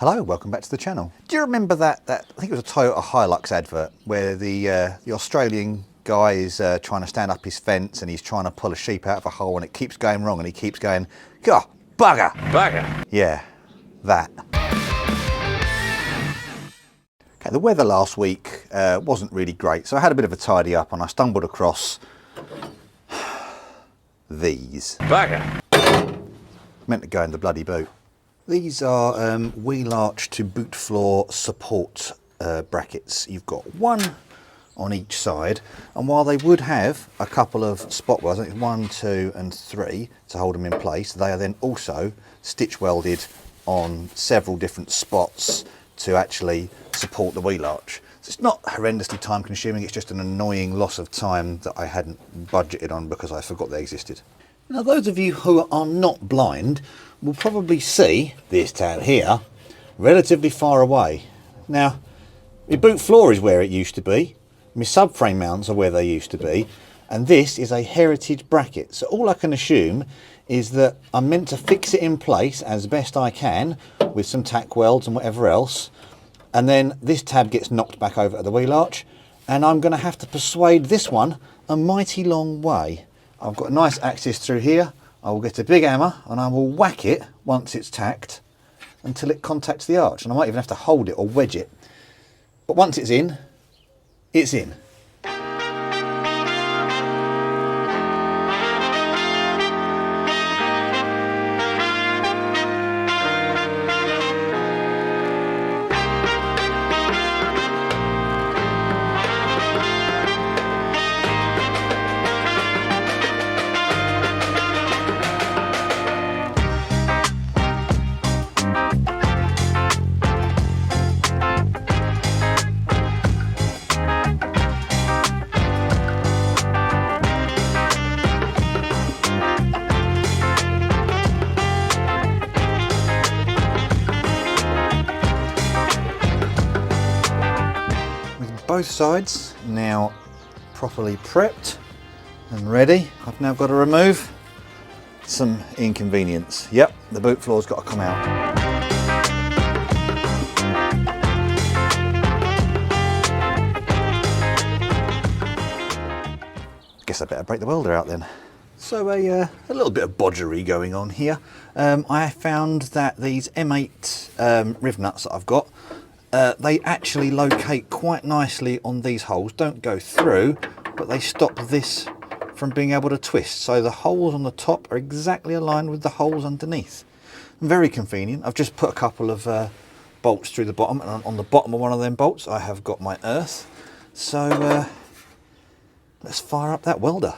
Hello, welcome back to the channel. Do you remember that I think it was a Toyota Hilux advert where the Australian guy is trying to stand up his fence and he's trying to pull a sheep out of a hole and it keeps going wrong and he keeps going, "God, bugger!" Bugger? Yeah, that. Okay, the weather last week wasn't really great, so I had a bit of a tidy up and I stumbled across these. Bugger! Meant to go in the bloody boot. These are wheel arch to boot floor support brackets. You've got one on each side, and while they would have a couple of spot welds, I think 1, 2 and 3 to hold them in place, they are then also stitch welded on several different spots to actually support the wheel arch. So it's not horrendously time consuming, it's just an annoying loss of time that I hadn't budgeted on because I forgot they existed. Now those of you who are not blind will probably see this tab here relatively far away. Now my boot floor is where it used to be, my subframe mounts are where they used to be, and this is a heritage bracket. So all I can assume is that I'm meant to fix it in place as best I can with some tack welds and whatever else, and then this tab gets knocked back over to the wheel arch and I'm going to have to persuade this one a mighty long way. I've got a nice axis through here. I will get a big hammer and I will whack it once it's tacked until it contacts the arch, and I might even have to hold it or wedge it. But once it's in, it's in. Both sides now properly prepped and ready. I've now got to remove some inconvenience. Yep, the boot floor's got to come out. Guess I better break the welder out then. So a little bit of bodgery going on here. I found that these M8 riv nuts that I've got, they actually locate quite nicely on these holes. Don't go through, but they stop this from being able to twist. So the holes on the top are exactly aligned with the holes underneath. Very convenient. I've just put a couple of bolts through the bottom, and on the bottom of one of them bolts I have got my earth. So let's fire up that welder.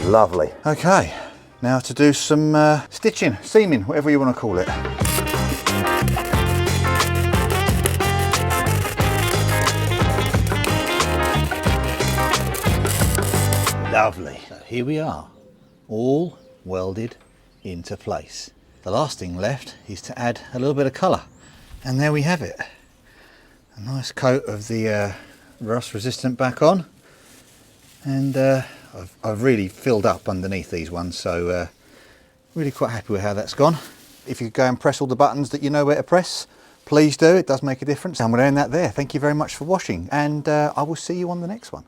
Lovely. Okay. Now to do some stitching, seaming, whatever you want to call it. Lovely. So here we are, all welded into place. The last thing left is to add a little bit of colour. And there we have it. A nice coat of the rust resistant back on. And I've really filled up underneath these ones, so really quite happy with how that's gone. If you go and press all the buttons that you know where to press, please do, it does make a difference. And we'll end that there. Thank you very much for watching, and I will see you on the next one.